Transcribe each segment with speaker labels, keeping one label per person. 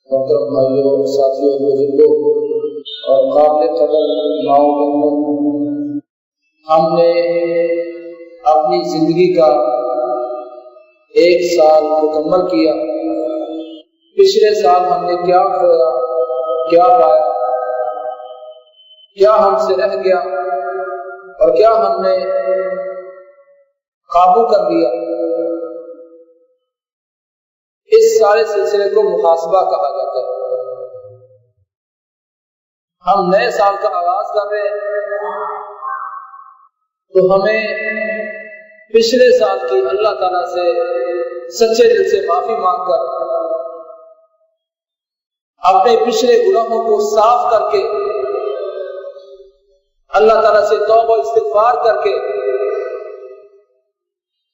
Speaker 1: محترم بھائیوں، ساتھیوں، بزرگوں اور قابل قدر ماؤں بہنوں، ہم نے اپنی زندگی کا 1 سال مکمل کیا۔ پچھلے سال ہم نے کیا کھویا، کیا پایا، کیا ہم سے رہ گیا اور کیا ہم نے قابو کر لیا۔ اس سارے سلسلے کو محاسبہ کہا جاتا ہے۔ ہم نئے سال کا آغاز کر رہے ہیں تو ہمیں پچھلے سال کی اللہ تعالیٰ سے سچے دل سے معافی مانگ کر، اپنے پچھلے گناہوں کو صاف کر کے، اللہ تعالیٰ سے توبہ استغفار کر کے،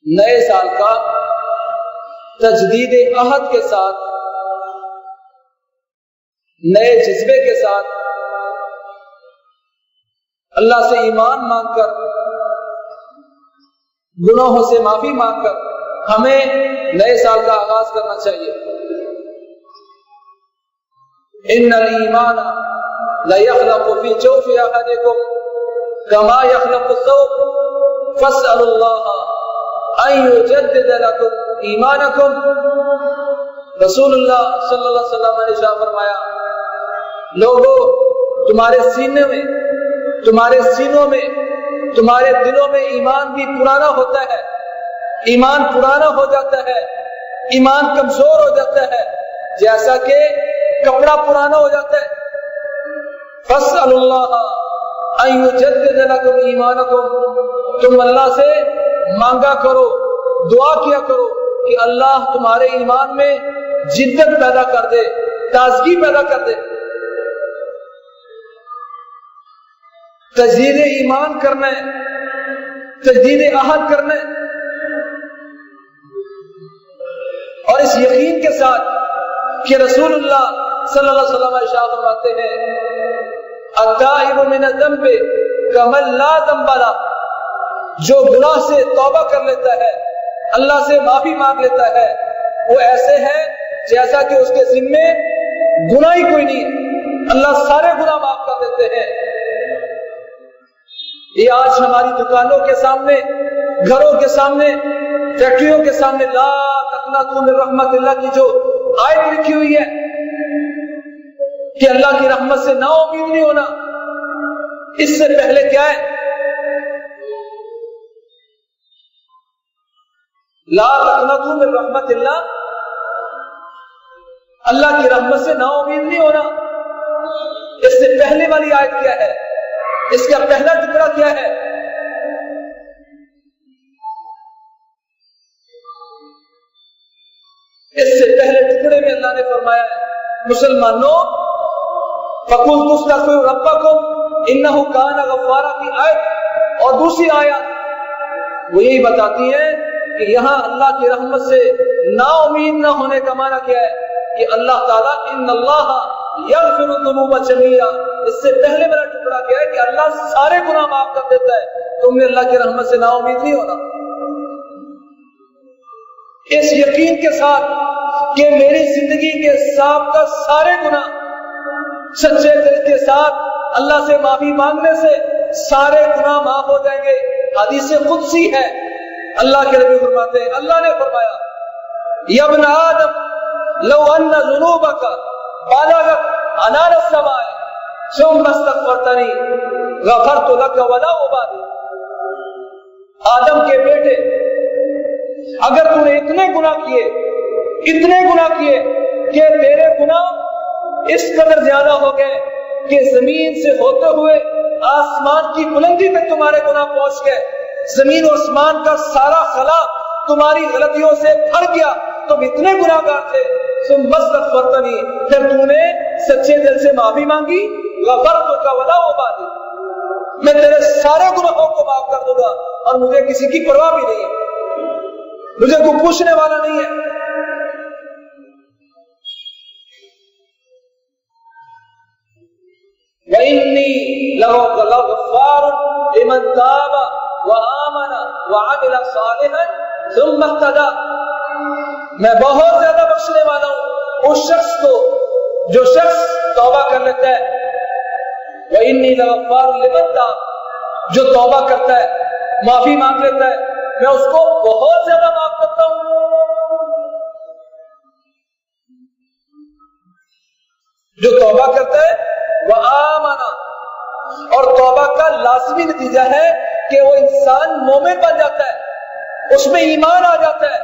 Speaker 1: نئے سال کا تجدید عہد کے ساتھ، نئے جذبے کے ساتھ، اللہ سے ایمان مانگ کر، گناہوں سے معافی مانگ کر ہمیں نئے سال کا آغاز کرنا چاہیے۔ ان الایمان لیخلق فی جوف احدکم کما یخلق الثوب فاسألوا اللہ ان یجدد لکم ایمانکم۔ رسول اللہ صلی اللہ علیہ وسلم نے ارشاد فرمایا، لوگوں، تمہارے سینے میں، تمہارے سینوں میں، تمہارے دلوں میں ایمان بھی پرانا ہوتا ہے، ایمان پرانا ہو جاتا ہے، ایمان کمزور ہو جاتا ہے جیسا کہ کپڑا پرانا ہو جاتا ہے۔ فاسألوا اللہ ان یجدد لکم ایمانکم، تم اللہ سے مانگا کرو، دعا کیا کرو کہ اللہ تمہارے ایمان میں جدت پیدا کر دے، تازگی پیدا کر دے۔ تجدید ایمان کرنا ہے، تجدید عہد کرنا ہے، اور اس یقین کے ساتھ کہ رسول اللہ صلی اللہ علیہ وسلم ارشاد فرماتے ہیں، التائب من الذنب کمن لا ذنب لہ، جو گناہ سے توبہ کر لیتا ہے، اللہ سے معافی مانگ لیتا ہے، وہ ایسے ہے جیسا کہ اس کے ذمے گناہ ہی کوئی نہیں ہے، اللہ سارے گناہ معاف کر دیتے ہیں۔ یہ آج ہماری دکانوں کے سامنے، گھروں کے سامنے، فیکٹریوں کے سامنے لا تقنطوا من رحمت اللہ کی جو آیت لکھی ہوئی ہے کہ اللہ کی رحمت سے نا امید نہیں ہونا، اس سے پہلے کیا ہے؟ لا تقنطوا من رحمت اللہ، اللہ کی رحمت سے نا امید نہیں ہونا۔ اس سے پہلے والی آیت کیا ہے؟ اس کا پہلا ٹکڑا کیا ہے؟ اس سے پہلے ٹکڑے میں اللہ نے فرمایا ہے، مسلمانوں فَقُلْتُ اسْتَغْفِرُوا رَبَّكُمْ إِنَّهُ كَانَ غَفَّارًا کی آیت اور دوسری آیت وہ یہی بتاتی ہے کہ یہاں اللہ کی رحمت سے نا امید نہ ہونے کا معنی کیا ہے کہ اللہ تعالیٰ ان اللہ یغفر الذنوب جميعا، اس سے پہلے میرا ٹکڑا کیا ہے کہ اللہ سارے گناہ معاف کر دیتا ہے، تم نے اللہ کی رحمت سے نا امید نہیں ہونا۔ اس یقین کے ساتھ کہ میری زندگی کے سابقہ سارے گناہ سچے دل کے ساتھ اللہ سے معافی مانگنے سے سارے گناہ معاف ہو جائیں گے۔ حدیث قدسی ہے، اللہ کے نبی فرماتے ہیں، اللہ نے فرمایا، یا ابن آدم لو ان ذنوبک بالغت عنان السماء ثم استغفرتنی غفرت لک ولا ابالی۔ آدم کے بیٹے، اگر تم نے اتنے گناہ کیے کہ تیرے گناہ اس قدر زیادہ ہو گئے کہ زمین سے ہوتے ہوئے آسمان کی بلندی تک تمہارے گناہ پہنچ گئے، زمین و آسمان کا سارا خلا تمہاری غلطیوں سے بھر گیا، تم اتنے گناہ گار تھے، تم مستغفرتنی، پھر تم نے سچے دل سے معافی مانگی، غفرتک ولا ابالی، میں تیرے سارے گناہوں کو معاف کر دوں گا اور مجھے کسی کی پرواہ بھی نہیں ہے، مجھے کوئی پوچھنے والا نہیں ہے۔ وَإِنِّي لَغَفَّارٌ لِمَنْ تَابَ وَآمَنَ وَعَمِلَ صَالِحًا ثُمَّ اهْتَدَىٰ، میں بہت زیادہ بخشنے والا ہوں اس شخص کو جو شخص توبہ کر لیتا ہے وَإِنِّي لَغَفَّارٌ لِمَن تَابَ، جو توبہ کرتا ہے معافی مانگ لیتا ہے میں اس کو بہت زیادہ معاف کرتا ہوں۔ جو توبہ کرتا ہے وَآمَنَ، اور توبہ کا لازمی نتیجہ ہے کہ وہ انسان مومن بن جاتا ہے، اس میں ایمان آ جاتا ہے،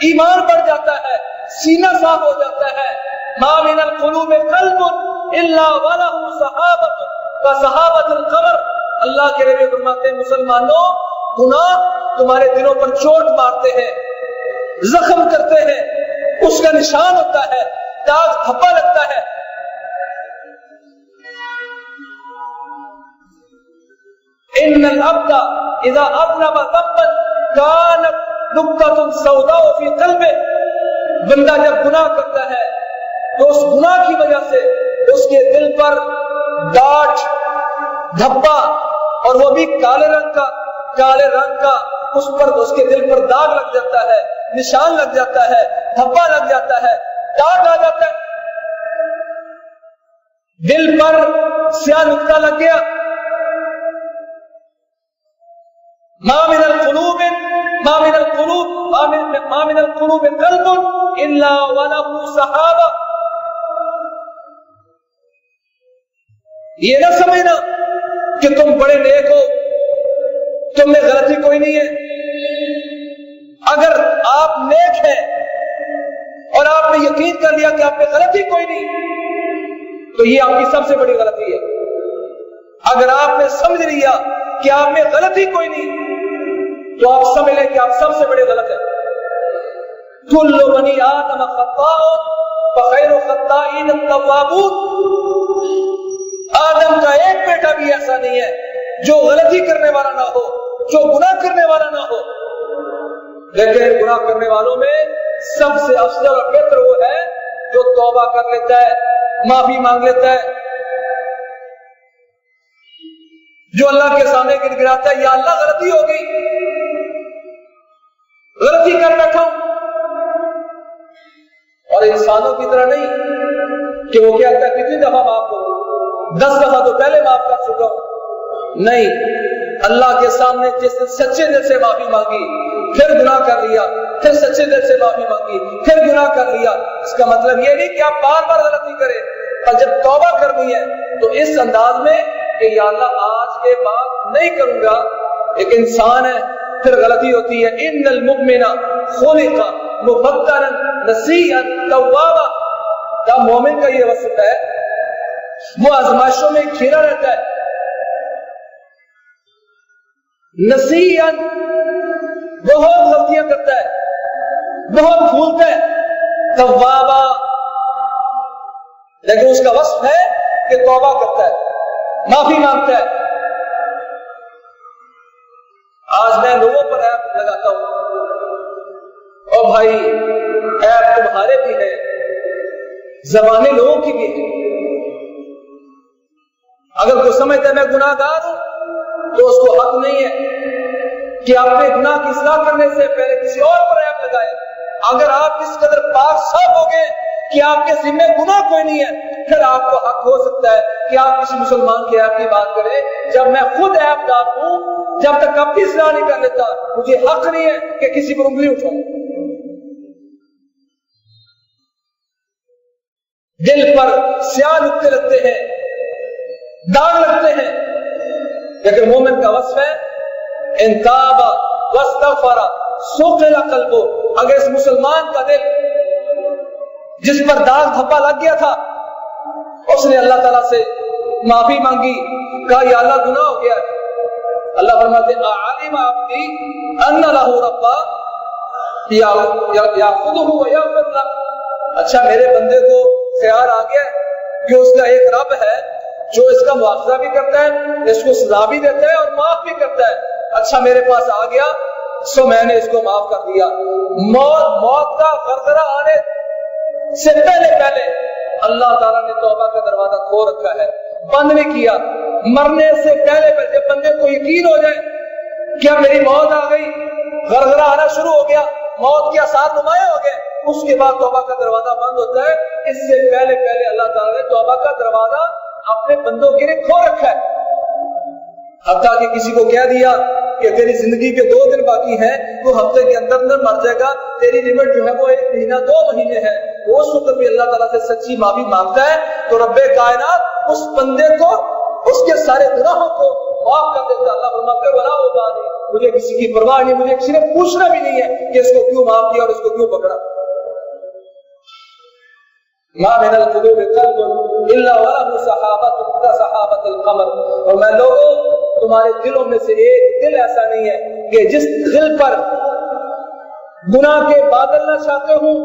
Speaker 1: ایمان بڑھ جاتا ہے، سینہ صاف ہو جاتا ہے۔ مَا مِنَ الْقُلُوبِ قَلْبٌ إِلَّا وَلَهُ صَحَابَةٌ كَصَحَابَةِ الْقَمَرِ، اللہ کے نبی فرماتے ہیں مسلمانوں گناہ تمہارے دلوں پر چوٹ مارتے ہیں، زخم کرتے ہیں، اس کا نشان ہوتا ہے، داغ دھبا لگتا ہے۔ ان العبد اذا اذنب ذنبا كانت نقطة سوداء في قلبه، بندہ جب گناہ کرتا ہے تو اس گناہ کی وجہ سے اس کے دل پر گاٹھ دھبا، اور وہ بھی کالے رنگ کا اس پر اس کے دل پر داغ لگ جاتا ہے، نشان لگ جاتا ہے، دھبا لگ جاتا ہے، داغ آ جاتا ہے، دل پر سیاہ نقطہ لگ گیا۔ ما من القلوب قلب الا وله صحابہ، یہ نہ سمجھنا کہ تم بڑے نیک ہو، تم میں غلطی کوئی نہیں ہے۔ اگر آپ نیک ہیں اور آپ نے یقین کر لیا کہ آپ میں غلطی کوئی نہیں تو یہ آپ کی سب سے بڑی غلطی ہے۔ اگر آپ نے سمجھ لیا کہ آپ میں غلطی کوئی نہیں تو آپ سمجھ لیں کہ آپ سب سے بڑے غلط ہیں۔ کل بنی آدم خطاء فخیر الخطائین التوابون، آدم کا ایک بیٹا بھی ایسا نہیں ہے جو غلطی کرنے والا نہ ہو، جو گناہ کرنے والا نہ ہو، لیکن گناہ کرنے والوں میں سب سے افضل اور بہتر وہ ہے جو توبہ کر لیتا ہے، معافی مانگ لیتا ہے، جو اللہ کے سامنے گر گراتا ہے یا اللہ غلطی ہو گئی، غلطی کر بیٹھا ہوں، اور انسانوں کی طرح نہیں کہ وہ کہتا ہے کتنی دفعہ معاف کروں، 10 دفعہ تو پہلے معاف کر چکا ہوں۔ نہیں، اللہ کے سامنے جس نے سچے دل سے معافی مانگی پھر گناہ کر لیا، پھر سچے دل سے معافی مانگی پھر گناہ کر لیا، اس کا مطلب یہ نہیں کہ آپ بار بار غلطی کریں، اور جب توبہ کرنی ہے تو اس انداز میں کہ یا اللہ آج کے بعد نہیں کروں گا، ایک انسان ہے پھر غلطی ہوتی ہے۔ ان المؤمن خلق مفتنا نسیئا توابا، کیا مومن کا یہ وصف ہے؟ وہ آزمائشوں میں گھرا رہتا ہے، نسیئا بہت غلطیاں کرتا ہے، بہت بھولتا ہے، توابا لیکن اس کا وصف ہے کہ توبہ کرتا ہے، معافی مانگتا ہے۔ آج میں لوگوں پر ایپ لگاتا ہوں، اور بھائی ایپ تمہارے بھی ہے، زبانیں لوگوں کی بھی ہے۔ اگر کوئی سمجھتا ہے میں گناہ گار ہوں تو اس کو حق نہیں ہے کہ اپنے گناہ کی اصلاح کرنے سے پہلے کسی اور پر ایپ لگائے۔ اگر آپ اس قدر پاک صاف ہو گئے کہ آپ کے ذمہ گناہ کوئی نہیں ہے، پھر آپ کو حق ہو سکتا ہے کہ آپ کسی مسلمان کے ایپ کی بات کریں۔ جب میں خود ایپ دار ہوں، جب تک اپنی اصلاح نہیں کر لیتا مجھے حق نہیں ہے کہ کسی پر انگلی اٹھاؤں۔ دل پر سیاہ نقطے لگتے ہیں، داغ لگتے ہیں، لیکن مومن کا وصف ہے ان تاب واستغفر سقل قلبہ۔ اگر اس مسلمان کا دل جس پر داغ دھبا لگ گیا تھا اس نے اللہ تعالیٰ سے معافی مانگی، کہا یا اللہ گناہ ہو گیا، اللہ فرماتے اعلم عبدی ان له ربا یاخذہ ویغفر لہ۔ اچھا میرے بندے کو خیال آ گیا کہ اس کا ایک رب ہے جو اس کا مواخذہ بھی کرتا ہے، اس کو سزا بھی دیتا ہے اور معاف بھی کرتا ہے۔ اچھا میرے پاس آ گیا سو میں نے اس کو معاف کر دیا۔ موت کا غرغرہ آنے سے پہلے اللہ تعالیٰ نے توبہ کا دروازہ کھول رکھا ہے، بند نہیں کیا۔ مرنے سے پہلے جب بندے کو یقین ہو جائے کہ اب میری موت آ گئی، غرغرہ آنا شروع ہو گیا، موت کے آثار نمایاں ہو گئے، اس کے بعد توبہ کا دروازہ بند ہوتا ہے۔ اس سے پہلے اللہ تعالیٰ نے اپنے بندوں کے لیے کھو رکھا ہے. حتیٰ کہ کسی کو کہہ دیا کہ تیری زندگی کے 2 دن باقی ہیں، تو ہفتے کے اندر مر جائے گا، تیری لمٹ جو ہے وہ 1 مہینہ 2 مہینے ہے. وہ اس وقت بھی اللہ تعالیٰ سے سچی معافی مانگتا ہے تو رب کائنات اس بندے کو اس کے سارے گناہوں کو معاف کر دیتا ہے. اللہ فرماتے ہیں ولا ابالی، مجھے کسی کی پرواہ نہیں، مجھے کسی نے پوچھنا بھی نہیں ہے کہ اس کو کیوں معاف کیا اور اس کو کیوں پکڑا. ما من القلوب قلب الا وله صحابۃ كصحابۃ القمر. اور میں لوگوں تمہارے دلوں میں سے ایک دل ایسا نہیں ہے کہ جس دل پر گناہ کے بادل نہ چھاتے ہوں.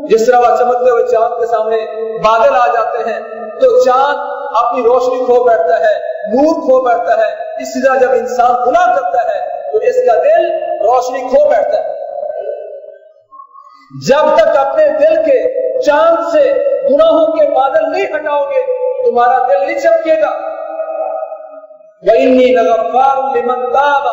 Speaker 1: جس طرح وہ چمکتے ہوئے چاند کے سامنے بادل آ جاتے ہیں تو چاند اپنی روشنی کھو بیٹھتا ہے، نور کھو بیٹھتا ہے. اسی طرح جب انسان گناہ کرتا ہے تو اس کا دل روشنی کھو بیٹھتا ہے. جب تک اپنے دل کے چاند سے گناہوں کے بادل نہیں ہٹاؤ گے تمہارا دل نہیں چمکے گا. وَإِنِّي لَغَفَّارٌ لِمَن تَابَ،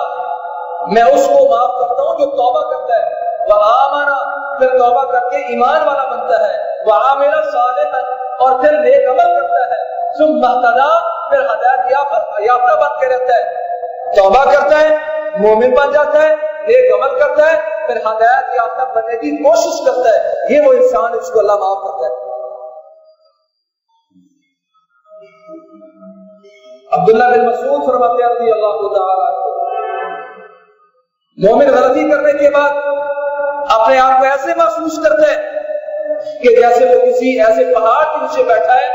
Speaker 1: میں اس کو معاف کرتا ہوں جو توبہ کرتا ہے. وَآمَنَ، پھر توبہ کر کے ایمان والا بنتا ہے. وَعَمِلَ صَالِحًا، اور پھر نیک عمل کرتا ہے. ثُمَّ اهْتَدَىٰ، پھر ہدایت یافتہ بن کے رہتا ہے. توبہ کرتا ہے، مومن بن جاتا ہے، نیک عمل کرتا ہے، پھر ہدایت یافتہ بننے کی کوشش کرتا ہے. یہ وہ انسان ہے جس کو اللہ معاف کرتا ہے. عبداللہ بن مسعود فرماتے ہیں رضی اللہ تعالی، مومن غلطی کرنے کے بعد اپنے آپ کو ایسے محسوس کرتا ہے کہ جیسے وہ کسی ایسے پہاڑ کے نیچے بیٹھا ہے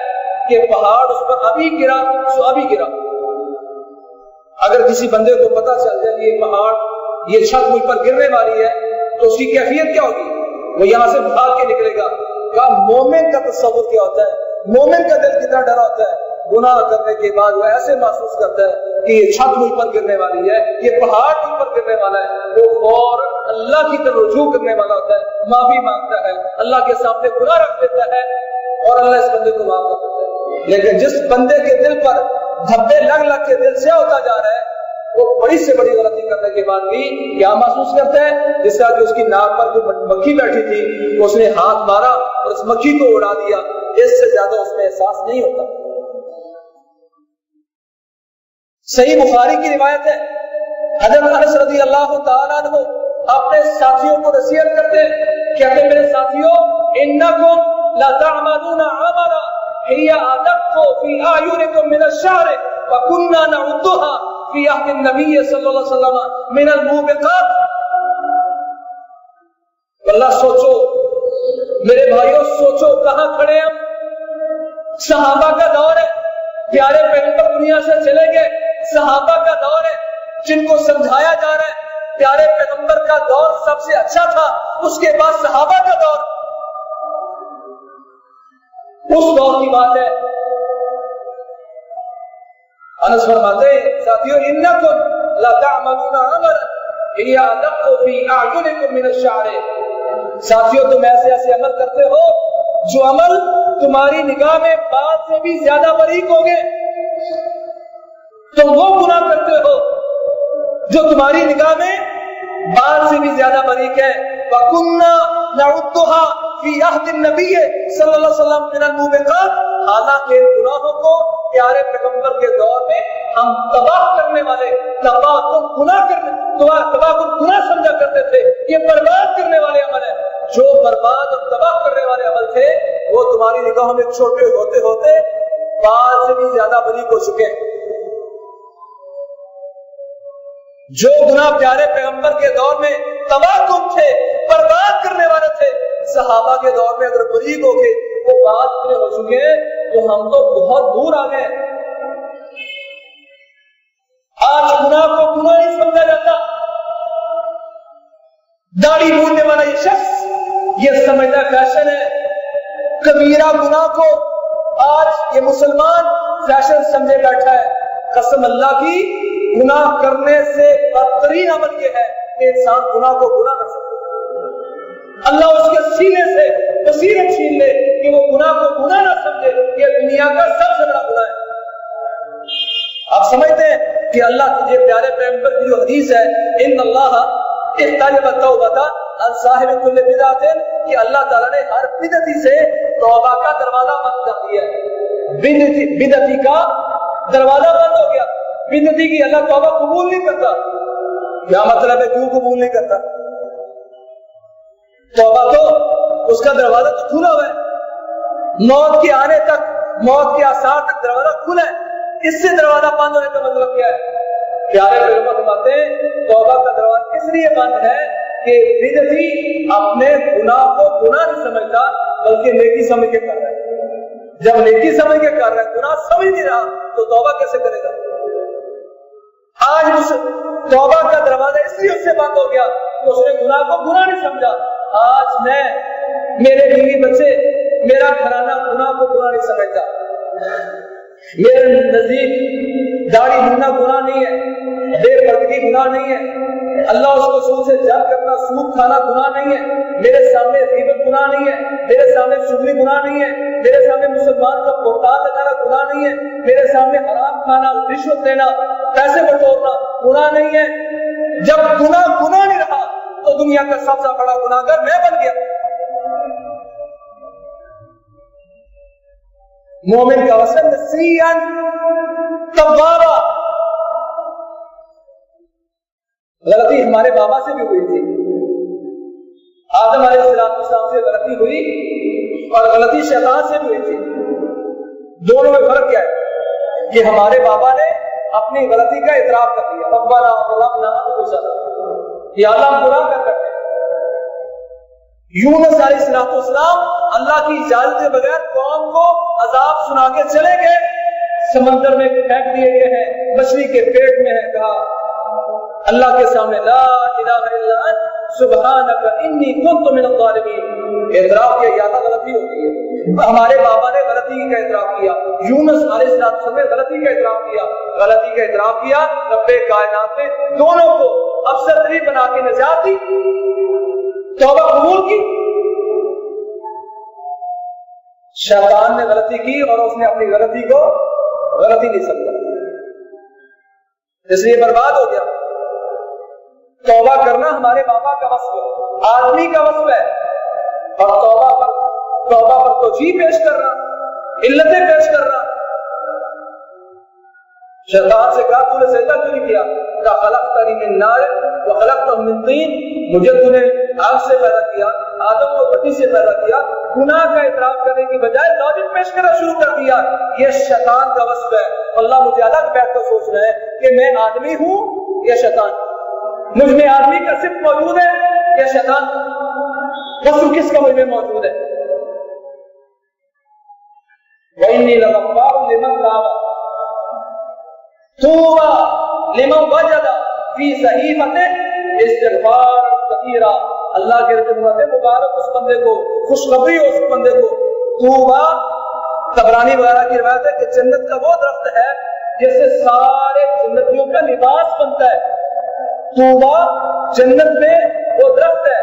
Speaker 1: کہ پہاڑ اس پر ابھی گرا سو ابھی گرا. اگر کسی بندے کو پتا چل جائے کہ یہ پہاڑ، یہ چھت مجھ پر گرنے والی ہے تو اس کی کیفیت کیا ہوگی؟ وہ یہاں سے بھاگ کے نکلے گا. کہا مومن کا تصور کیا ہوتا ہے، مومن کا دل کتنا ڈرا ہوتا ہے. گناہ کرنے کے بعد وہ ایسے محسوس کرتا ہے کہ یہ چھت مجھ پر گرنے والی ہے، یہ پہاڑ مجھ پر گرنے والا ہے. وہ اور اللہ کی طرف رجوع کرنے والا ہوتا ہے، معافی مانگتا ہے، اللہ کے سامنے گناہ رکھ دیتا ہے اور اللہ اس بندے کو معاف کر دیتا ہے. لیکن جس بندے کے دل پر دھبے لگ لگ کے دل سے ہوتا جا رہا ہے، وہ بڑی سے بڑی غلطی کرنے کے بعد بھی کیا محسوس کرتا ہے؟ جس طرح کہ اس کی ناک پر جو مکھی بیٹھی تھی اس نے ہاتھ مارا اور اس مکھی کو اڑا دیا. اس سے زیادہ اس میں احساس نہیں ہوتا. صحیح بخاری کی روایت ہے، حضرت انس رضی اللہ تعالیٰ عنہ اپنے ساتھیوں کو نصیحت کرتے کہتے میرے ساتھیوں انکم لتعملون عملا هي ادق في اعینکم من الشعر وكنا نعدها في عهد النبي صلی اللہ علیہ وسلم من الموبقات. اللہ سوچو میرے بھائیوں، سوچو کہاں کھڑے ہم. صحابہ کا دور ہے، پیارے پیغمبر دنیا سے چلے گئے. صحابہ کا دور ہے جن کو سمجھایا جا رہا ہے. پیارے پیغمبر کا دور سب سے اچھا تھا، اس کے بعد صحابہ کا دور. اس دور کی بات ہے. انس فرماتے ہیں ساتھیوں انکم لتعملون عملا هي ادق في اعینکم من الشعر. ساتھیوں تم ایسے ایسے عمل کرتے ہو جو عمل تمہاری نگاہ میں بال سے بھی زیادہ باریک ہوں گے. تم وہ گناہ کرتے ہو جو تمہاری نگاہ میں بال سے بھی زیادہ باریک ہے. وَكُنَّا نَعُدُّهَا فِي عَهْدِ النَّبِيِّ صلی اللہ علیہ وسلم مِنَ الْمُوبِقَاتِ. حالانکہ گناہوں کو پیارے پیغمبر کے دور میں ہم تباہ کرنے والے تباہ گناہ سمجھا کرتے تھے. یہ برباد کرنے والے عمل ہے. جو برباد اور تباہ کرنے والے عمل تھے وہ تمہاری نگاہوں میں چھوٹے ہوتے ہوتے بال سے بھی زیادہ باریک ہو چکے. جو گناہ پیارے پیغمبر کے دور میں تباہ کن تھے، برباد کرنے والے تھے، صحابہ کے دور میں اگر باریک ہو گئے وہ بات اتنے ہو چکے ہیں تو ہم تو بہت دور آ گئے. آج گناہ کو گناہ نہیں سمجھا جاتا. داڑھی موننے والا یہ شخص یہ سمجھتا فیشن ہے. کبیرہ گناہ کو آج یہ مسلمان فیشن سمجھے بیٹھا ہے. قسم اللہ کی گناہ کرنے سے بدترین عمل یہ ہے کہ انسان گناہ کو گناہ کر سکے. اللہ اس کے سینے سے بصیرت چھین لے کہ وہ گناہ کو گناہ نہ سمجھے. یہ دنیا کا سب سے بڑا گناہ ہے. آپ سمجھتے ہیں کہ اللہ تجھے پیارے پیغمبر کی جو حدیث ہے ان اللہ احتجب التوبۃ عن صاحب کل بدعۃ، کہ اللہ تعالیٰ نے ہر بدعتی سے توبہ کا دروازہ بند کر دیا ہے، بدعتی کا دروازہ بند ہو گیا. بدعتی کی اللہ توبہ قبول نہیں کرتا. کیا مطلب ہے کیوں قبول نہیں کرتا؟ توبہ تو اس کا دروازہ تو کھلا ہوا ہے، موت کے آنے تک، موت کے آثار تک دروازہ کھلا ہے. اس سے دروازہ بند ہونے کا مطلب کیا ہے؟ پیارے پیغام فرماتے ہیں توبہ کا دروازہ اس لیے بند ہے کہ بدعتی اپنے گناہ کو گناہ نہیں سمجھتا بلکہ نیکی سمجھ کے کر رہا ہے. جب نیکی سمجھ کے کر رہا ہے، گناہ سمجھ نہیں رہا، تو توبہ کیسے کرے گا؟ آج اس توبہ کا دروازہ اس لیے اس سے بند ہو گیا کہ اس نے گناہ کو گناہ نہیں سمجھا. آج میں، میرے بیوی بچے، میرا گھرانہ گناہ کو گناہ نہیں سمجھتا. میرے نزدیک داڑھی بننا گناہ نہیں ہے، بے پردگی گناہ نہیں ہے، اللہ اس کو سود سے جلد کرنا، سود کھانا گناہ نہیں ہے، میرے سامنے غیبت گناہ نہیں ہے، میرے سامنے چغلی گناہ نہیں ہے، میرے سامنے مسلمان کا بہتان لگانا گناہ نہیں ہے، میرے سامنے حرام کھانا، رشوت دینا، پیسے بٹورنا گناہ نہیں ہے. جب گناہ گناہ نہیں رہا تو دنیا کا سب سے بڑا گناہگار میں بن گیا. مومن کا وصف نسیان توابا. غلطی ہمارے بابا سے بھی ہوئی تھی، آدم علیہ السلام سے غلطی ہوئی اور غلطی شیطان سے بھی ہوئی تھی. دونوں میں فرق کیا ہے کہ ہمارے بابا نے اپنی غلطی کا اعتراف کر دیا، ربنا ظلمنا انفسنا، یا اللہ ہم گناہ کر رہے ہیں. یونس علیہ السلام اللہ کی اجازت کے بغیر قوم کو عذاب سنا کے چلے گئے، سمندر میں پھینک دیے گئے ہیں، مچھلی کے پیٹ میں ہے. کہا اللہ کے سامنے لا الہ الا انت سبحانک انی کنت من الظالمین، اعتراف کیا یا اللہ غلطی ہو گئی ہے. ہمارے بابا نے غلطی کا اعتراف کیا، یونس علیہ السلام نے غلطی کا اعتراف کیا، غلطی کا اعتراف کیا. رب کائنات نے دونوں کو افضل ترین بنا کے نجات دی، توبہ قبول کی. شیطان نے غلطی کی اور اس نے اپنی غلطی کو غلطی نہیں سمجھا، اس لیے برباد ہو گیا. توبہ کرنا ہمارے بابا کا وصف ہے، آدمی کا وصف ہے، اور توبہ پر توجیہ پیش کرنا، علتیں پیش کرنا. شیطان سے کہا تو نے سجدہ کیوں نہیں کیا؟ کہا خلقتنی من نار وخلقتہ من طین، مجھے تو نے آگ سے پیدا کیا، آدم کو مٹی سے پیدا کیا. گناہ کا اعتراف کرنے کی بجائے لاجک پیش کرنا شروع کر دیا. یہ شیطان کا وصف ہے. اللہ مجھے الگ بیٹھ کر سوچنا ہے کہ میں آدمی ہوں یا شیطان؟ مجھ میں آدمی کا صرف موجود ہے یا شیطان؟ وصف کس کا مجھ میں موجود ہے؟ وَإِنِّي لَغَفَّارٌ لِمَن تَابَ توبہ لمن وجد فی صحیفۃ استغفار کثیرا. اللہ کے رحمت مبارک اس بندے کو، خوشخبری ہو اس بندے کو. توبہ طبرانی وغیرہ کی روایت ہے کہ جنت کا وہ درخت ہے جس سے سارے جنتیوں کا لباس بنتا ہے. توبہ جنت میں وہ درخت ہے.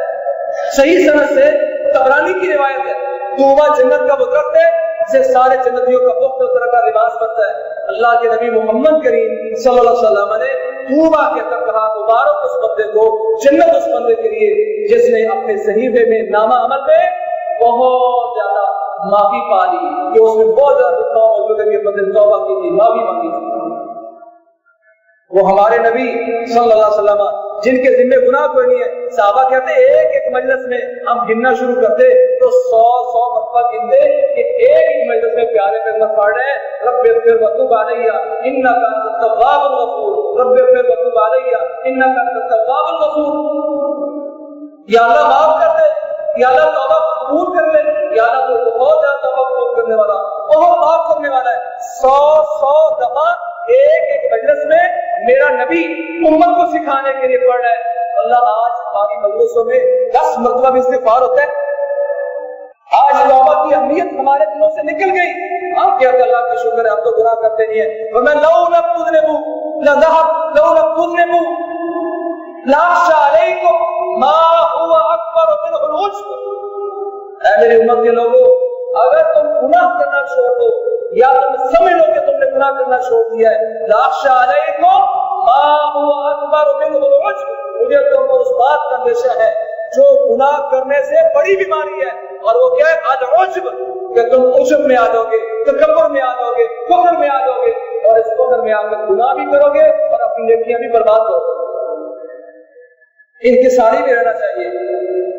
Speaker 1: صحیح سند سے طبرانی کی روایت ہے، توبہ جنت کا وہ درخت ہے سے سارے جنتیوں کا مختلف طرح کا لباس بنتا ہے. اللہ کے نبی محمد کریم صلی اللہ علیہ وسلم نے توبہ کے تک کہا مبارک اس بندے کو، جنت اس بندے کے لیے جس نے اپنے صحیفے میں نامہ عمل میں بہت زیادہ معافی پا لی، کہ اس میں بہت زیادہ توبہ موجود ہے کہ بندے توبہ کی تھی، معافی مانگی تھی. وہ ہمارے نبی صلی اللہ علیہ وسلم جن کے ذمہ گناہ کوئی نہیں ہے، صحابہ کہتے ایک ایک مجلس میں ہم گننا شروع کرتے تو 100 مرتبہ گنتے کہ ایک مجلس میں پیارے پیغمبر پڑھ رہے ہیں رب اغفر وتوب علیہ انک انت التواب الغفور، رب اغفر وتوب علیہ انک انت التواب الغفور. یا اللہ معاف کر دے، یا اللہ توبہ قبول کر لے، یا اللہ تو بہت زیادہ توبہ قبول کرنے والا، بہت معاف کرنے والا ہے. 100 دفعہ ایک ایک مجلس میں میرا نبی امت کو سکھانے کے لیے پڑھ رہا ہے. اللہ آج ہماری مجلسوں میں 10 مرتبہ بھی استغفار ہوتا ہے. آج توبہ کی اہمیت ہمارے دلوں سے نکل گئی. ہم کہتے اللہ کا شکر ہے ہم تو گناہ کرتے نہیں ہیں. وَمَن لَوْ لَمْ تُذْنِبُوا لَذَهَبْ لَوْ لَمْ تُذْنِبُوا لَأَخْشَىٰ عَلَيْكُمْ مَا هُوَ أَكْبَرُ مِنْ الْعُجْبِ. اے میری امت کے لوگوں، اگر تم گناہ کرنا چھوڑ دو یا تم سمجھ لو کہ تم نے گناہ کرنا چھوڑ دیا ہے، لَأَخْشَىٰ عَلَيْكُمْ مَا هُوَ أَكْبَرُ مِنْ الْعُجْبِ، مجھے تم کو اس بات کا اندیشہ ہے جو گناہ کرنے سے بڑی بیماری ہے، اور وہ کیا ہے؟ العجب، کہ تم عجب میں آ جاؤ گے، تکبر میں آ جاؤ گے، فخر میں آ جاؤ گے، اور اس فخر میں آ کر گناہ بھی کرو گے اور اپنی نیکیاں بھی برباد کرو گے۔ انکساری بھی رہنا چاہیے،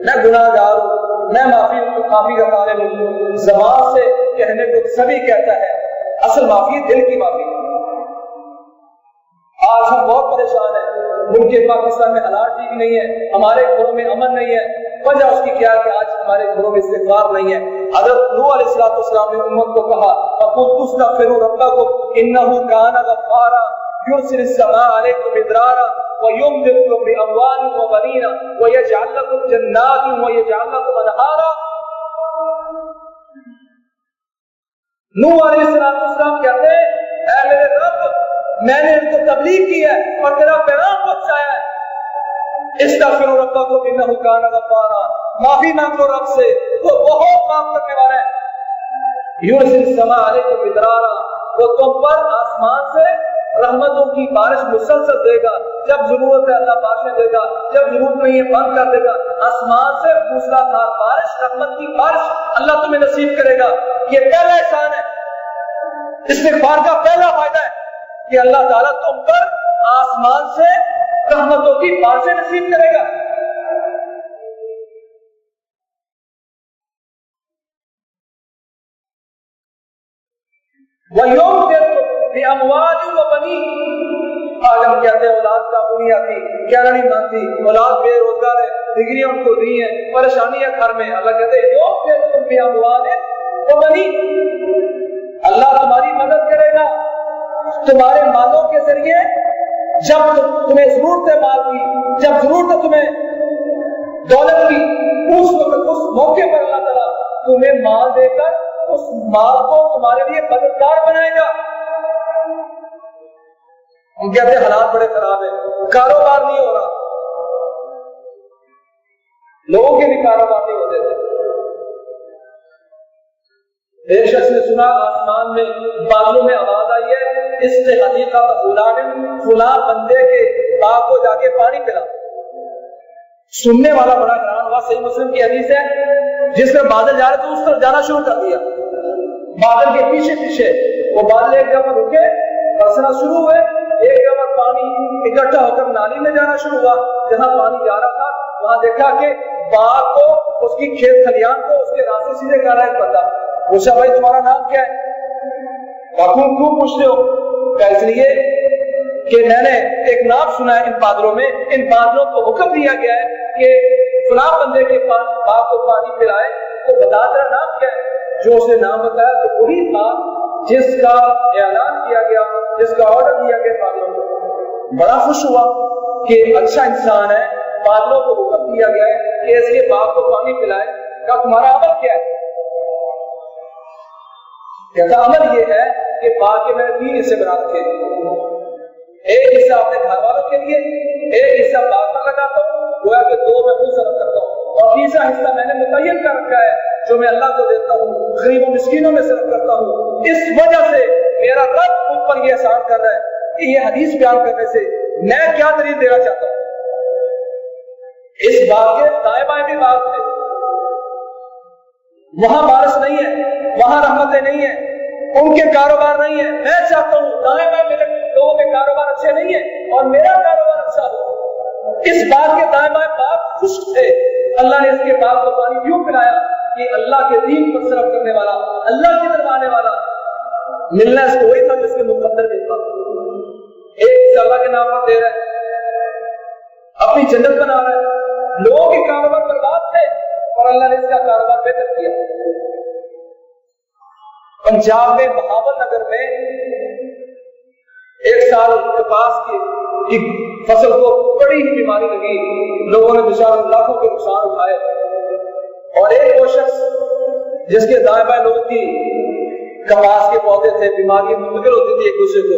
Speaker 1: میں گناہ گار ہوں، میں معافی کا طالب ہوں، زبان سے کہنے کو سبھی کہتا ہے، اصل معافی دل کی معافی۔ آج ہم بہت پریشان ہیں، ملک پاکستان میں حالات ٹھیک نہیں ہے، ہمارے گھروں میں امن نہیں ہے، وجہ اس کی کیا ہے کہ آج ہمارے گھروں میں استغفار نہیں ہے۔ حضرت نوح علیہ السلام نے امت کو کہا فَقُلْتُ اسْتَغْفِرُوا رَبَّكُمْ إِنَّهُ كَانَ غَفَّارًا يُرْسِلِ السَّمَاءَ عَلَيْكُمْ مِدْرَارًا وَيُمْدِدْكُم بِأَمْوَالٍ وَبَنِينَ وَيَجْعَل لَّكُمْ جَنَّاتٍ وَيَجْعَل لَّكُمْ أَنْهَارًا۔ نوح علیہ السلام کہتے ہیں اے میرے رب، میں نے ان کو تبلیغ کی ہے اور تیرا پیغام پہنچایا ہے، استغفروا ربکم انہ کان غفارا، معافی مانگو رب سے، وہ بہت معاف کرنے والا ہے۔ یرسل السماء علیکم مدرارا، وہ تم پر آسمان سے رحمتوں کی بارش مسلسل دے گا، جب ضرورت ہے اللہ بارشیں دے گا، جب ضرورت نہیں ہے بند کر دے گا۔ آسمان سے موسلادھار بارش، رحمت کی بارش اللہ تمہیں نصیب کرے گا۔ یہ پہلا احسان ہے، استغفار کا پہلا فائدہ ہے کہ اللہ تعالیٰ تم پر آسمان سے رحمتوں کی بارشیں نصیب کرے گا۔ وَيُمْدِدْكُم بِأَمْوَالٍ وَبَنِينَ، آج ہم کہتے ہیں اولاد قابو نہیں آتی، کیا نہیں مانتی، اولاد بے روزگار ہے، ڈگریاں ان کو دی ہیں، پریشانی ہے گھر میں، اللہ کہتے ہیں یُمْدِدْكُم بِأَمْوَالٍ وَبَنِينَ، اللہ تمہاری مدد کرے گا تمہارے مالوں کے ذریعے، جب تمہیں ضرورت ہے مال کی، جب ضرورت ہے تمہیں دولت کی، اس وقت اس موقع پر اللہ تعالیٰ تمہیں مال دے کر اس مال کو تمہارے لیے مددگار بنائے گا۔ ہم کہتے ہیں حالات بڑے خراب ہیں، کاروبار نہیں ہو رہا، لوگوں کے بھی کاروبار نہیں ہوتے تھے۔ ایک شخص نے سنا آسمان میں بادلوں میں آواز آئی ہے، اس نے حقیقہ فلاں بندے کے باغ کو جا کے پانی پلا۔ سننے والا بڑا حیران ہوا، صحیح مسلم کی حدیث ہے، جس میں بادل جا رہے تو اس طرف جانا شروع کر دیا، بادل کے پیچھے پیچھے وہ بادل ایک جگہ رکے، برسنا شروع ہوئے، ایک جگہ پانی اکٹھا ہو کر نالی میں جانا شروع ہوا، جہاں پانی جا رہا تھا وہاں دیکھا کہ باغ کو، اس کی کھیت کھلیان کو اس کے راستے سیدھے کر رہا ہے پتا۔ پوچھا بھائی تمہارا نام کیا ہے؟ کیوں پوچھتے ہو؟ کہ اس لیے کہ میں نے ایک نام سنا ہے ان بادلوں میں، ان بادلوں کو حکم دیا گیا ہے کہ فلاں بندے کے باغ کو پانی پلائے، تو بتا تیرا نام کیا ہے؟ جو اس نے نام بتایا تو وہی تھا جس کا اعلان کیا گیا، جس کا آرڈر دیا گیا بادلوں کو۔ بڑا خوش ہوا کہ اچھا انسان ہے، بادلوں کو حکم دیا گیا ہے کہ اس کے باغ کو پانی پلائے، کہ تمہارا عمل کیا ہے؟ کہتا عمل یہ ہے کہ باغ کے میں نے 3 حصے بنا رکھے، ایک حصہ اپنے گھر والوں کے لیے، ایک حصہ باغ میں لگاتا ہوں، گویا کہ 2 میں خود صرف کرتا ہوں، اور تیسرا حصہ میں نے متعین کر رکھا ہے جو میں اللہ کو دیتا ہوں، غریب و مسکینوں میں صرف کرتا ہوں۔ اس وجہ سے میرا رب مجھ پر یہ احسان کر رہا ہے کہ یہ حدیث بیان کرنے سے میں کیا دلیل دینا چاہتا ہوں۔ اس باغ کے دائیں بائیں بھی باغ تھے، وہاں بارش نہیں ہے، وہاں رحمتیں نہیں ہیں، ان کے کاروبار نہیں ہے، میں چاہتا ہوں دائیں بائیں میرے لوگوں کے کاروبار اچھے نہیں ہیں اور میرا کاروبار اچھا ہو۔ اس باغ کے دائیں بائیں باغ خشک تھے، اللہ نے اس کے باغ کو پانی کیوں پلایا؟ کہ اللہ کے دین پر صرف کرنے والا، اللہ کی طرف آنے والا، ملنا اس کو وہی تھا جس کے مقدر میں تھا۔ ایک اللہ کے نام پر دے رہا ہے، اپنی جنت بنا رہا ہے، لوگوں کے کاروبار برباد تھے اور اللہ نے اس کا کاروبار بہتر کیا۔ پنجاب میں بہاول نگر میں ایک سال کپاس کی فصل کو بڑی ہی بیماری لگی، لوگوں نے بچارے لاکھوں کے نقصان اٹھائے، اور ایک وہ شخص جس کے دائیں بائیں لوگوں کی کپاس کے پودے تھے، بیماری منتقل ہوتی تھی ایک دوسرے کو،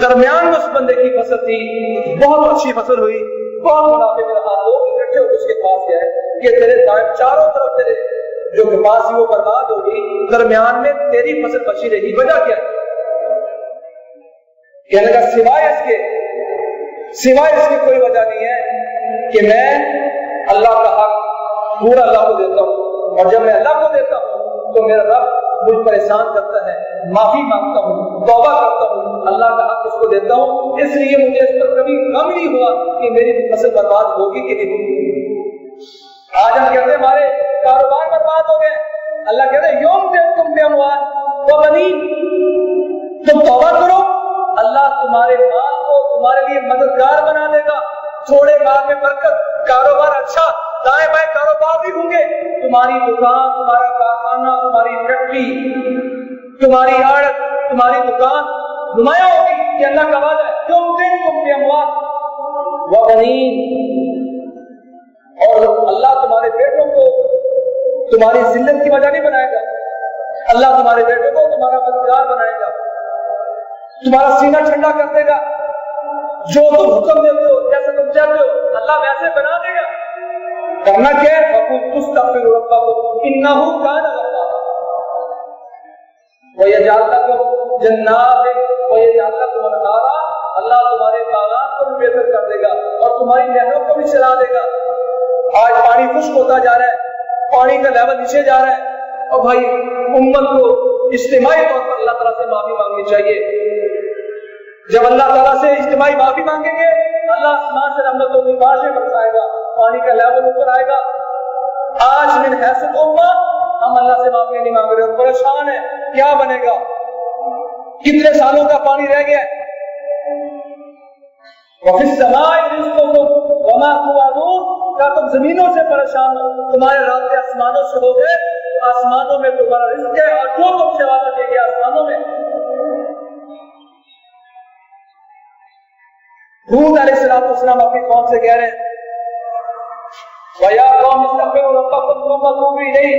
Speaker 1: درمیان میں اس بندے کی فصل تھی، بہت اچھی فصل ہوئی، بہت منافع میں رہا، لوگ اکٹھے ہو اس کے پاس گئے کہ تیرے دائیں چاروں طرف تیرے جو کپاس وہ برباد ہوگی، درمیان میں تیری فصل بچی رہی، وجہ کیا ہے؟ کہنے کا سوائے اس کی کوئی وجہ نہیں ہے کہ میں اللہ کا حق پورا اللہ کو دیتا ہوں، اور جب میں اللہ کو دیتا ہوں تو میرا رب مجھ پر احسان کرتا ہے، معافی مانگتا ہوں، توبہ کرتا ہوں، اللہ کا حق اس کو دیتا ہوں، اس لیے مجھے اس پر کبھی غم نہیں ہوا کہ میری فصل برباد ہوگی کہ نہیں ہوگی۔ آج ہم کہتے ہیں ہمارے کاروبار برباد ہو گئے، اللہ کہتے ہیں یوم تم بے اموال و بنین، تم توبہ کرو، اللہ تمہارے مال کو تمہارے لیے مددگار بنا دے گا، تھوڑے مال میں برکت، کاروبار اچھا، دائیں بائیں کاروبار بھی ہوں گے، تمہاری دکان، تمہارا کارخانہ، تمہاری فیکٹری، تمہاری آڑت، تمہاری دکان نمایاں ہوگی، یہ اللہ کا وعدہ ہے۔ تم بے اموال و بنین، اور اللہ تمہارے بیٹوں کو تمہاری ذلت کی وجہ نہیں بنائے گا، اللہ تمہارے بیٹوں کو تمہارا مددگار بنائے گا، تمہارا سینہ ٹھنڈا کر دے گا، جو تم حکم دیتے ہو جیسے تم چاہتے ہو اللہ ویسے بنا دے گا۔ کرنا کیا ہے؟ فَقُلْ تُسْتَغْفِرُوا رَبَّكُمْ إِنَّهُ كَانَ غَفَّارًا وَيَجْعَلْ لَكُمْ جَنَّاتٍ وَيَجْعَلْ لَكُمْ أَنْهَارًا، اللہ تمہارے باغات کو بھی بہتر کر دے گا اور تمہاری نہروں کو بھی چلا دے گا۔ آج پانی خشک ہوتا جا رہا ہے، پانی کا لیول نیچے جا رہا ہے، اور بھائی امت کو اجتماعی طور پر اللہ تعالیٰ سے معافی مانگنی چاہیے۔ جب اللہ تعالیٰ سے اجتماعی معافی مانگیں گے، اللہ آسمان سے رحمتوں کی بارشیں برسائے گا، پانی کا لیول اوپر آئے گا۔ آج من حیث الامہ ہم اللہ سے معافی نہیں مانگ رہے، پریشان ہیں، کیا بنے گا؟ کتنے سالوں کا پانی رہ گیا ہے؟ وَفِي السَّمَاءِ رِزْقُكُمْ وَمَا تُوعَدُونَ، کیا تم زمینوں سے پریشان ہو؟ تمہارے رابطے آسمانوں سے ہو گئے، آسمانوں میں تمہارا رزق ہے اور جو تم سے وعدہ کیا گیا آسمانوں میں۔ حود علیہ السلام اپنی قوم سے کہہ رہے ہیں وَيَا قَوْمِ اسْتَغْفِرُوا رَبَّكُمْ ثُمَّ تُوبُوا إِلَيْهِ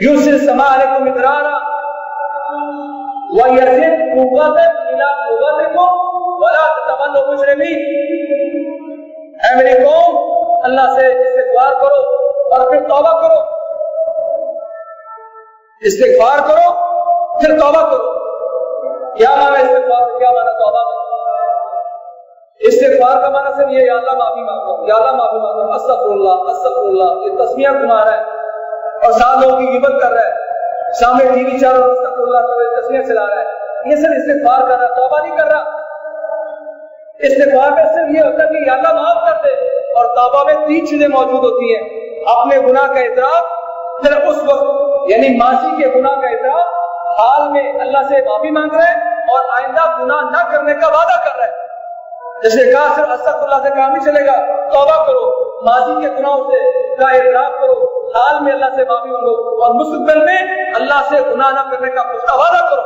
Speaker 1: يُرْسِلِ السَّمَاءَ عَلَيْكُمْ مِدْرَارًا وَيَزِدْ قُوَّةً إِلَىٰ قُوَّتِكُمْ وَلَا تَتَوَلَّوْا مُجْرِمِينَ۔ اے میری قوم، اللہ سے استغفار کرو اور پھر توبہ کرو، استغفار کرو پھر توبہ کرو۔ کیا معنی استغفار، کیا معنی توبہ میں؟ استغفار کا معنی صرف یہ یا اللہ معافی مانگو، یا اللہ معافی مانگو، استغفر اللہ استغفر اللہ، یہ تسمیہ گما رہا ہے اور ساتھ لوگوں کی غیبت کر رہا ہے، سامنے ٹی وی چل رہا ہے، استغفر اللہ کر رہا ہے، تسمیہ چلا رہا ہے، یہ صرف استغفار کر رہا ہے، توبہ نہیں کر رہا۔ استغفار میں صرف یہ ہوتا ہے کہ یا اللہ معاف کر دے، اور توبہ میں تین چیزیں موجود ہوتی ہیں، اپنے گناہ کا اعتراف، پھر اس وقت یعنی ماضی کے گناہ کا اعتراف، حال میں اللہ سے معافی مانگ رہے ہیں اور آئندہ گناہ نہ کرنے کا وعدہ کر رہے ہیں۔ جیسے کہا صرف استغفر اللہ سے کام نہیں چلے گا، توبہ کرو، ماضی کے گناہوں سے کا اعتراف کرو، حال میں اللہ سے معافی مانگو اور مستقبل میں اللہ سے گناہ نہ کرنے کا پختہ وعدہ کرو۔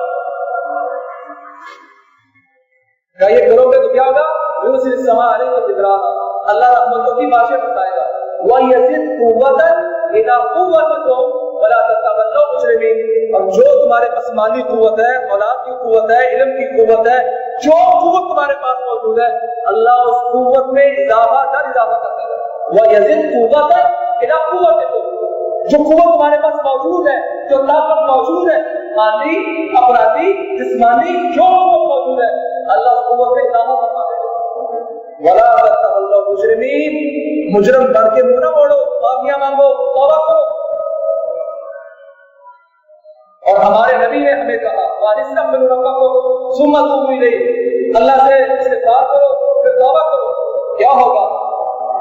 Speaker 1: کیا یہ کرو گے تو کیا ہوگا؟ یُرْسِلِ السَّمَاءَ عَلَيْكُمْ مِدْرَارًا، اللہ رحمتوں کی بارشیں برسائے گا، وَيَزِدْ قُوَّةً إِلَىٰ قُوَّتِكُمْ وَلَا تَتَوَلَّوْا مُجْرِمِينَ، اور جو تمہارے پاس مالی قوت ہے، اولاد کی قوت ہے، علم کی قوت ہے، جو قوت تمہارے پاس موجود ہے، اللہ اس قوت میں اضافہ در اضافہ کرتا ہے۔ وَيَزِدْ قُوَّةً إِلَىٰ قُوَّتِكُمْ، جو قوت تمہارے پاس موجود ہے، جو طاقت موجود ہے، مالی، افرادی، جسمانی، جو قوت موجود ہے، اللہ اس قوت میں اضافہ کرتا ہے۔ وَلَا تَتَوَلَّوْا مُجْرِمِينَ، مجرم بن کے منہ نہ موڑو، معافیاں مانگو، توبہ کرو۔ اور ہمارے نبی نے ہمیں کہا وَاسْتَغْفِرُوا رَبَّكُمْ ثُمَّ تُوبُوا إِلَيْهِ، اللہ سے استغفار کرو پھر توبہ کرو، کیا ہوگا؟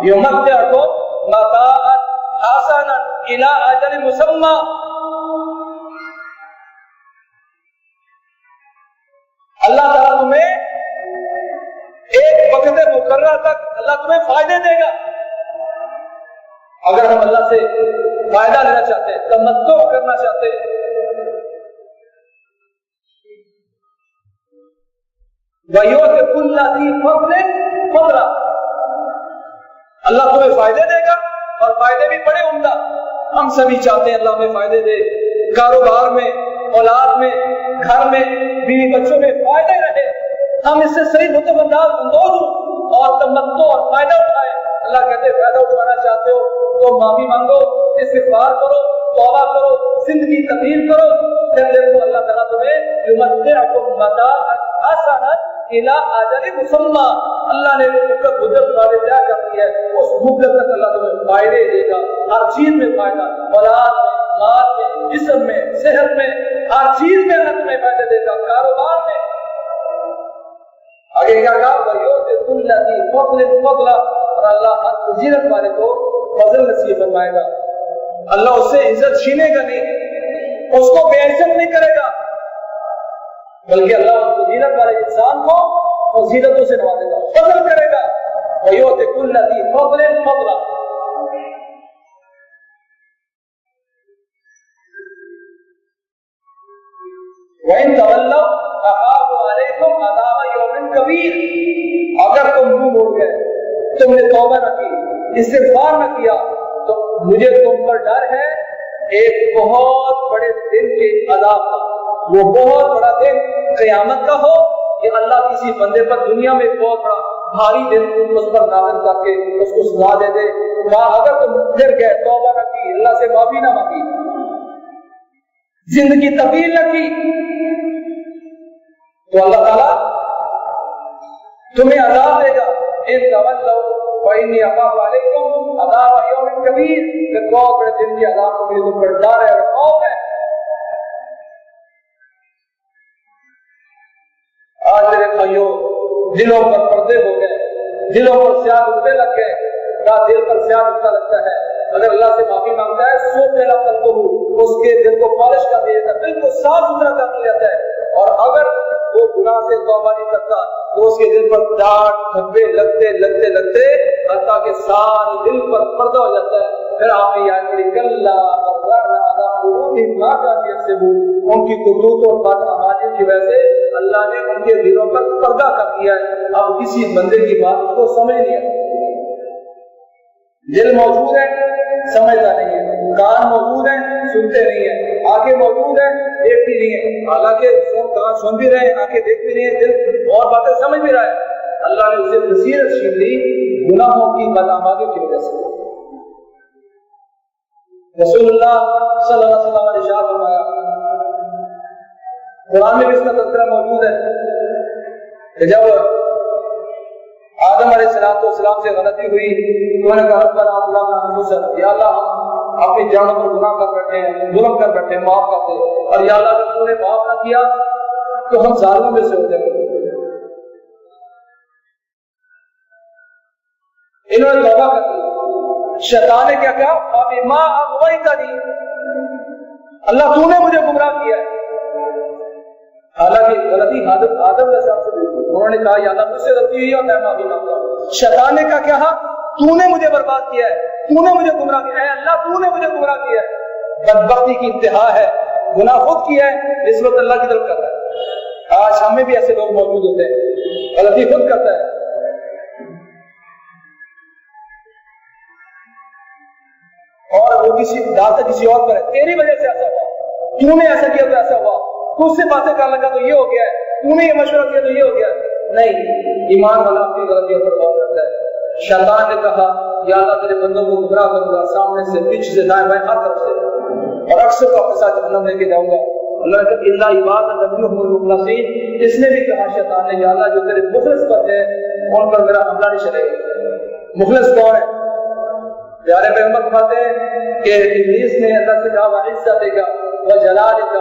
Speaker 1: يُمَتِّعُكُم مَتَاعًا حَسَنًا إِلَىٰ أَجَلٍ مُّسَمًّى، اللہ تعالیٰ تمہیں ایک وقت مقرر تک اللہ تمہیں فائدے دے گا۔ اگر ہم اللہ سے فائدہ لینا چاہتے ہیں، تمتع کرنا چاہتے ہیں، وَيُؤْتِ كُلَّ ذِي فَضْلٍ فَضْلَهُ، اللہ تمہیں فائدے دے گا اور فائدے بھی بڑے عمدہ۔ ہم سبھی چاہتے ہیں اللہ ہمیں فائدے دے، کاروبار میں، اولاد میں، گھر میں، بیوی بچوں میں فائدے رہے، ہم اس سے صحیح لطف اندوز ہوں اور تمتع اور فائدہ اٹھائیں۔ اللہ کہتے ہیں فائدہ اٹھانا چاہتے ہو تو معافی مانگو، استغفار کرو، توبہ کرو، زندگی تبدیل کرو، پھر دیکھو اللہ تعالیٰ تمہیں یمتعکم متاعا حسنا الی اجل مسمی، اللہ نے مدت تمہارے طے کر دی ہے، اس مدت تک اللہ تمہیں فائدے دے گا، ہر چیز میں فائدہ، اولاد میں، مال میں، جسم میں، صحت میں، ہر چیز میں اللہ تمہیں فائدہ دے گا، کاروبار میں۔ آگے کیا کہا؟ وَيُؤْتِ كُلَّ ذِي فَضْلٍ فَضْلًا، اور اللہ ہر فضیلت والے کو فضل نصیب فرمائے گا۔ اللہ اس سے عزت چھینے گا نہیں، اس کو بے عزت نہیں کرے گا، بلکہ اللہ فضیلت والے انسان کو فضیلتوں سے نوازے گا، فضل کرے گا۔ وَيُؤْتِ كُلَّ ذِي فَضْلٍ فَضْلًا۔ وَإِن تَوَلَّوْا أَخَافُ عَلَيْكُمْ عَذَابَ يَوْمٍ كَبِيرٍ، اگر تم منہ موڑ گئے، تم نے توبہ نہ کی، استغفار نہ کیا، تو مجھے تم پر ڈر ہے ایک بہت بڑے دن کے عذاب کا۔ وہ بہت بڑا دن قیامت کا ہو کہ اللہ کسی بندے پر دنیا میں بہت بڑا بھاری دن اس پر نازل کر کے اس کو سزا دے دے۔ اگر تم پھر گئے، توبہ نہ کی، اللہ سے معافی نہ مانگی، زندگی تبدیل نہ کی، تو اللہ تعالیٰ تمہیں عذاب دے گا۔ ان تولوا فإني أخاف عليكم عذاب يوم كبير، کہ بہت بڑے دن کے عذاب کو مجھے تم پر ڈر ہے اور خوف ہے۔ آج میرے بھائیوں، دلوں پر پردے ہو گئے، دلوں پر سیاہ اٹھنے لگ گئے، دل پر سیاہ اٹھتا لگتا ہے۔ اگر اللہ سے معافی مانگتا ہے، سو پہلا قلبہ اس کے دل کو پالش کر دیا جاتا ہے، بالکل صاف ستھرا کر دیا جاتا ہے۔ اور اگر وہ گناہ سے توبہ نہیں کرتا تو اس کے دل پر ڈانٹ دھبے لگتے لگتے لگتے حتیٰ کہ سارے دل پر پردہ ہو جاتا ہے۔ پھر آپ نے یاد کری کلا ان کی قدرت اور بدعمالی کی وجہ سے اللہ نے ان کے دلوں پر پردہ کر دیا ہے۔ اب کسی بندے کی بات اس کو سمجھ نہیں آتی، دل موجود ہے سمجھتا نہیں ہے، کان موجود ہے سنتے نہیں ہیں، آنکھیں موجود ہیں دیکھتی نہیں ہے، حالانکہ کان سن بھی رہے ہیں، آنکھیں دیکھتی نہیں ہیں، دل اور باتیں سمجھ بھی رہا ہے۔ اللہ نے اسے بصیرت چھین لی گناہوں کی بدعمالی کی وجہ سے۔ رسول اللہ صلی اللہ علیہ وسلم نے ارشاد فرمایا، قرآن میں بھی اس کا تذکرہ موجود ہے کہ جب آدم علیہ السلام سے غلطی ہوئی، انہوں نے کہا ربنا ظلمنا انفسنا، یا اللہ ہم اپنی جانوں پر گناہ کر بیٹھے ہیں، ظلم کر بیٹھے ہیں، معاف کر دے، اور یا اللہ اگر تو نے معاف نہ کیا تو ہم ظالموں میں سے ہو جائیں گے۔ انہوں نے توبہ کر دی، شیطان نے کیا کہا؟ فَبِمَا أَغْوَيْتَنِي، اللہ تو نے مجھے گمراہ کیا ہے۔ حالانکہ غلطی آدم علیہ السلام سے ہوئی، انہوں نے کہا یا اللہ مجھ سے غلطی ہوئی اور میں معافی مانگتا ہوں۔ شیطان نے کہا تو نے مجھے برباد کیا ہے، تو نے مجھے گمراہ کیا ہے، اے اللہ تو نے مجھے گمراہ کیا ہے۔ بدبختی کی انتہا ہے، گناہ خود کیا ہے، نسبت اللہ کی طرف کر رہا ہے۔ آج ہم میں بھی ایسے لوگ موجود ہوتے ہیں، غلطی خود کرتا ہے، اور وہ کسی ڈالتا کسی اور پر ہے، تیری وجہ سے ایسا ہوا، تو نے ایسا کیا تو ایسا ہوا، تو اس سے باتیں کرنے لگا تو یہ ہو گیا ہے، تو نے یہ مشورہ کیا تو یہ ہو گیا ہے۔ نہیں، ایمان والا اپنی غلطیوں پر غور کرتا ہے۔ شیطان نے کہا یا اللہ تیرے بندوں کو گمراہ کروں گا، سامنے سے پیچھے سے دائیں بائیں ہر طرف سے، اور اکثر کو اپنے ساتھ جہنم لے کے جاؤں گا۔ اللہ نے کہا الا عبادک منهم المخلصین، اس نے بھی کہا شیطان نے یا اللہ جو تیرے مخلص پر ہے ان پر میرا حملہ نہیں چلے گا۔ مخلص کون ہے؟ پیارے پیغمبر فرماتے ہیں کہ ابلیس نے اللہ سے کہا وعزتک وجلالک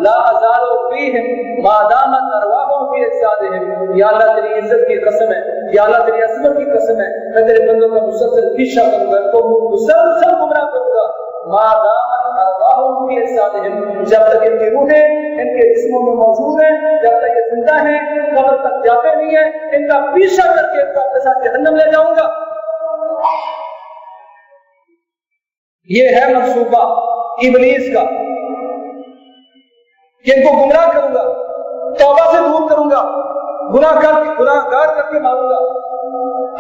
Speaker 1: لا ازال فیہم ما دامت ارواحهم فی اجسادہم، یا اللہ تیری عزت کی قسم ہے، یا اللہ تیری عظمت کی قسم ہے، میں تیرے بندوں کا مسلسل پیچھا کروں گا، تو مسلسل گمراہ کروں گا۔ ما دامت ارواحهم فی اجسادہم، جب تک ان کی روحیں ان کے جسموں میں موجود ہیں، جب تک یہ زندہ ہیں، قبر تک جاتے نہیں ہیں، ان کا پیچھا کر کے ان کو اپنے ساتھ جہنم لے جاؤں گا۔ یہ ہے منصوبہ ابلیس کا کہ ان کو گمراہ کروں گا، توبہ سے دور کروں گا، گناہ گار کر کے ماروں گا۔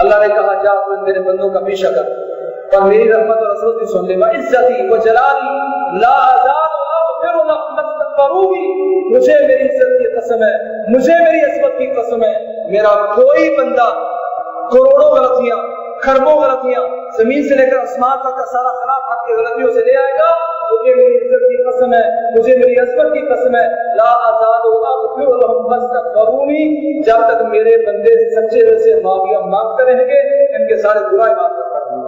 Speaker 1: اللہ نے کہا جا تو میرے بندوں کا پیچھا کر، اور میری رحمت اور رسول کی سن لے، وعزتی وجلالی لا ازال اغفر لهم ما استغفرونی، مجھے میری عزت کی قسم ہے، مجھے میری عظمت کی قسم ہے، میرا کوئی بندہ کروڑوں غلطیاں، خربوں غلطیاں، زمین سے لے کر آسمان تک کا سارا خراب حق کی غلطیوں سے لے آئے گا، مجھے میری عزت کی قسم ہے، مجھے میری عظمت کی قسم ہے، لا آزاد اغفر لهم ما استغفرونی، جب تک میرے بندے سچے دل سے معافیاں مانگتے رہیں گے ان کے سارے برائے معاف کرتا ہوں۔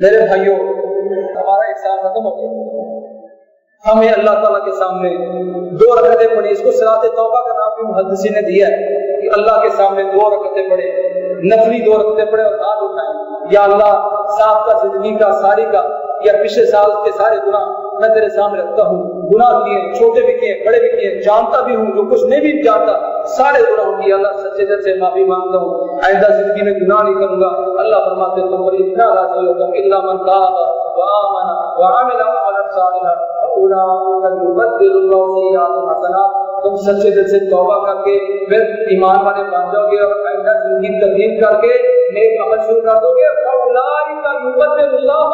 Speaker 1: میرے بھائیوں، ہمارا احسان ختم ہو گیا، ہمیں اللہ تعالیٰ کے سامنے 2 رکعتیں پڑھی، اس کو صلاۃ توبہ کا نام بھی محدثین نے دیا ہے کہ اللہ کے سامنے 2 رکعتیں پڑھے، نفلی 2 رکعتیں پڑھے اور ہاتھ اٹھائیں، یا اللہ سابقہ زندگی کا ساری کا یا پچھلے سال کے سارے گناہ میں تیرے سامنے رکھتا ہوں، گناہ کیے چھوٹے بھی کیے بڑے بھی کیے، جانتا بھی ہوں جو کچھ نہیں بھی جانتا، سارے گناہوں کی اللہ سچے دل سے معافی مانگتا ہوں، آئندہ زندگی میں گناہ نہیں کروں گا۔ اللہ فرماتے ہیں تم پر اتنا راضی ہوگا الا من تاب وآمن وعمل عملا صالحا فاولئک یبدل اللہ سیئاتہم حسنات۔ تم سچے دل سے توبہ کر کے پھر ایمان والے بن جاؤ گے اور آئندہ زندگی تبدیل کر کے نیک عمل شروع کر دو گے، فاولئک یبدل اللہ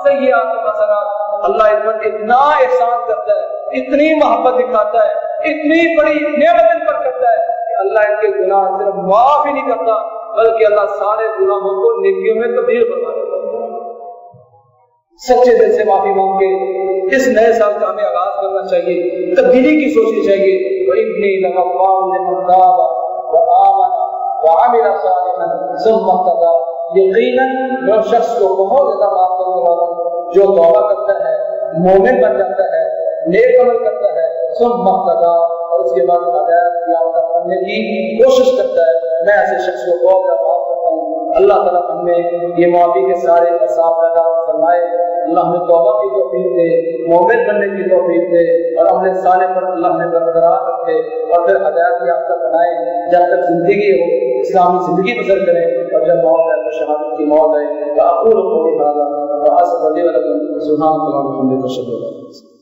Speaker 1: سیئاتہم حسنات۔ اللہ اس پر اتنا احسان کرتا ہے، اتنی محبت دکھاتا ہے، اتنی بڑی نعمت ان پر کرتا ہے کہ اللہ ان کے گناہ صرف معاف ہی نہیں کرتا بلکہ اللہ سارے گناہوں کو نیکیوں میں تبدیل کرتا ہے۔ سچے دل سے معافی مانگ کے اس نئے سال کا ہمیں آغاز کرنا چاہیے، تبدیلی کی سوچنی چاہیے۔ وَإِنِّي لَغَفَّارٌ لِمَن تَابَ وَآمَنَ وَعَمِلَ صَالِحًا ثُمَّ اهْتَدَىٰ۔ یقیناً میں اس شخص کو بہت زیادہ معاف کرنے والا ہوں جو توبہ کرتا ہے، مومن بن جاتا ہے، نیک عمل کرتا ہے، ثم اهْتَدَىٰ، اور اس کے بعد ہدایت یافتہ بننے کی کوشش کرتا ہے، میں ایسے شخص کو بہت زیادہ معاف کرتا ہوں۔ اللہ تعالیٰ ہمیں یہ معافی کے سارے اصحاب پیدا فرمائے، اللہ ہمیں توبہ کی توفیق دے، مومن بننے کی توفیق دے، اور اپنے صالح پر اللہ ہمیں برقرار رکھے اور پھر ہدایت یافتہ بنائے جب تک زندگی ہو، اسلامی زندگی بسر کریں، اور جب موت ہے تو شہادت کی موت ہے۔ وأقول قولي هذا وأستغفر لكم سبحانك اللهم وبحمدك أشهد أن لا إله إلا أنت